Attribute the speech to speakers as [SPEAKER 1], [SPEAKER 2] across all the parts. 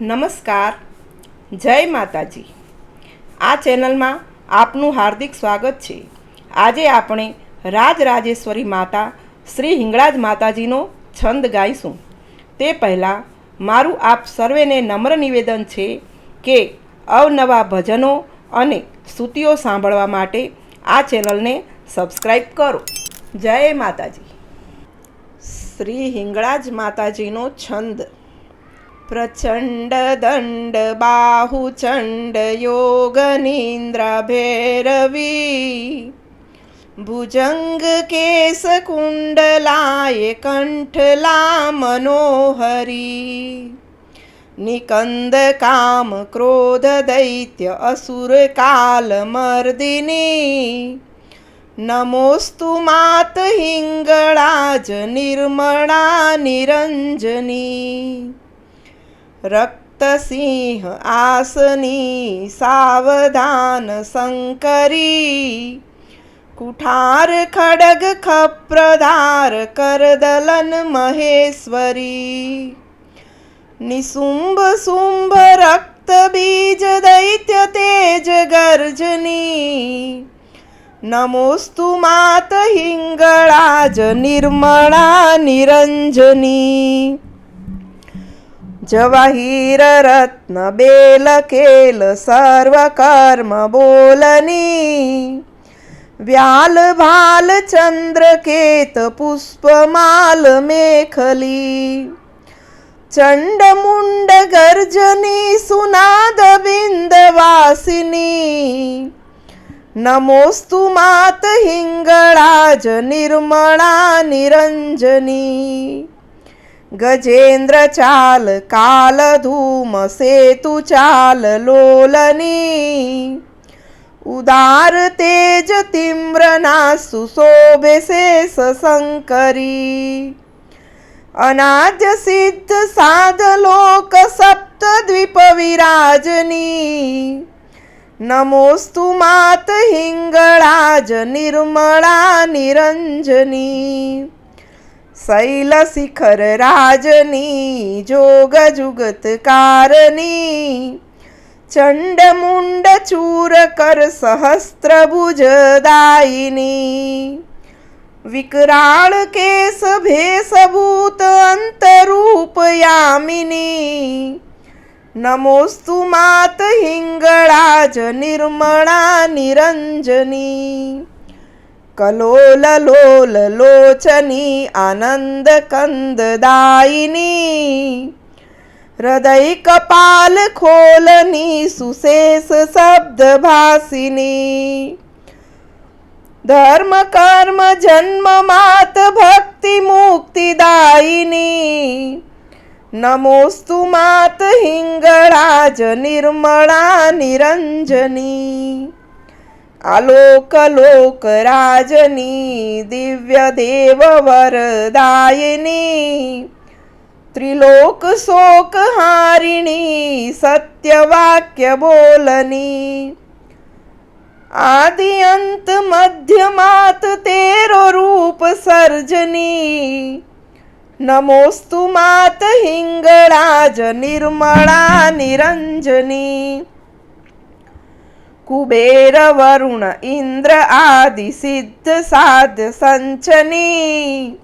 [SPEAKER 1] નમસ્કાર, જય માતાજી. આ ચેનલમાં આપનું હાર્દિક સ્વાગત છે. આજે આપણે રાજરાજેશ્વરી માતા શ્રી હિંગળાજ માતાજીનો છંદ ગાઈશું. તે પહેલાં મારું આપ સર્વેને નમ્ર નિવેદન છે કે અવનવા ભજનો અને સ્તુતિઓ સાંભળવા માટે આ ચેનલને સબસ્ક્રાઈબ કરો. જય માતાજી. શ્રી હિંગળાજ માતાજીનો છંદ. પ્રચંડ દંડ બાહુચંડ યોગ નિંદ્રા ભૈરવી ભુજંગ કેશ કુંડલાય કંઠલા મનોહરી નિકંદ કામ ક્રોધ દૈત્ય અસુર કાલ મર્દિની નમોસ્તુ માત હિંગળાજ નિર્મળા નિરંજની રક્તસિંહ આસની સાવધાન શંકરી કુઠાર ખડગ ખપ્રધાર કરદલન મહેશ્વરી નિશુંભ શુંભ રક્ત બીજ દૈત્ય તેજ ગર્જની નમોસ્તુ માત હિંગળાજ નિર્મળા નિરંજની જવાહીર રત્ન બેલ કેલ સર્વ કર્મ બોલની વ્યાલ ભાલ ચંદ્ર કેત પુષ્પમાલ મેખલી ચંડ મુંડ ગર્જની સુનાદ બિંદવાસિની નમોસ્તુ માત હિંગળાજ નિર્મળા નિરંજની ગજેન્દ્ર ચાલ કાલ ધૂમ સેતુ ચાલ લોલની ઉદાર તેજ તીમ્રના સુશોભે શેષ શંકરી અનાદ્ય સિદ્ધ સાધ લોક સપ્ત દ્વીપ વિરાજની નમોસ્તુ માત હિંગળાજ નિર્મળા નિરંજની શૈલ શિખર રાજની જોગ જુગત કારની ચંડ મુંડ ચૂર કર સહસ્ત્ર ભુજ દાયિની વિકરાળ કેશ ભેષભૂત અંતરૂપ યામિની નમોસ્તુ માત હિંગળાજ નિર્મળા નિરંજની કલોલ લોલ લોચની આનંદ કંદ દાયિની હૃદય કપાલ ખોલની સુશેષ શબ્દ ભાસિની ધર્મ કર્મ જન્મ માત ભક્તિ મુક્તિ દાયિની નમોસ્તુ માત હિંગળાજ નિર્મળા નિરંજની આલોક લોક રાજની દિવ્ય દેવ વરદાયિની ત્રિલોક શોક હારિણી સત્ય વાક્ય બોલની આદિ અંત મધ્ય માત તેરો રૂપ સર્જની નમોસ્તુ માત હિંગળાજ નિર્મળા નિરંજની કુબેર વરુણ ઇન્દ્ર આદિ સિદ્ધ સાધ સંચની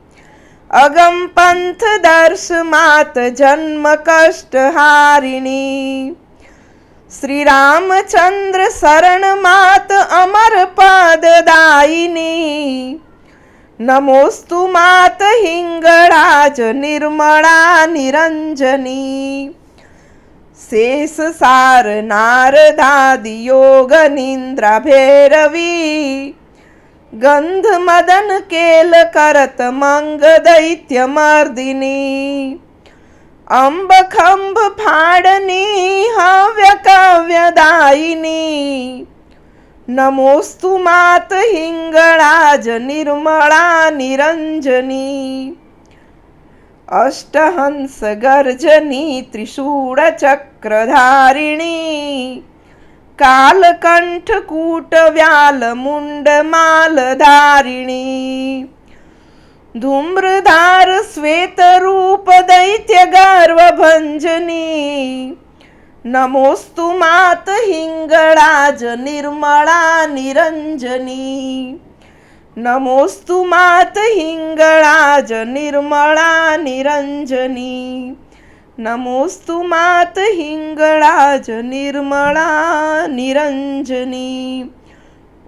[SPEAKER 1] અગમ પંથ દર્શ માત જન્મ કષ્ટ હારિણી શ્રી રામચંદ્ર શરણ માત અમર પદ દાયિની નમોસ્તુ માત હિંગળાજ નિર્મળા નિરંજની શેષ સાર નારદાદિ યોગ નિંદ્રા ભૈરવી ગંધ મદન કેલ કરત મંગ દૈત્ય મર્દિની અંબ ખંભ ફાડની હવ્ય કવ્ય દાયિની નમોસ્તુ માત હિંગળાજ નિર્મળા નિરંજની અષ્ટહંસ ગર્જની ત્રિશૂળ ચક્રધારિણી કાલકંઠ કૂટ વ્યાલ મુંડ માલ ધારિણી ધૂમ્રધાર શ્વેત રૂપ દૈત્ય ગર્વ ભંજની नमोस्तु मात हिंगळाज निर्मळा निरंजनी। नमोस्तु मात हिंगळाज निर्मळा निरंजनी। नमोस्तु मात हिंगळाज निर्मळा निरंजनी।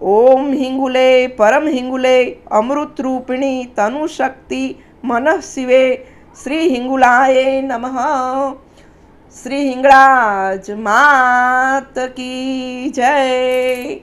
[SPEAKER 1] ओम हिंगुले परम हिंगुले अमृत रूपिणी तनुशक्ति मनः शिवे श्री हिंगुलाय नमः। श्री हिंगळाज मात की जय।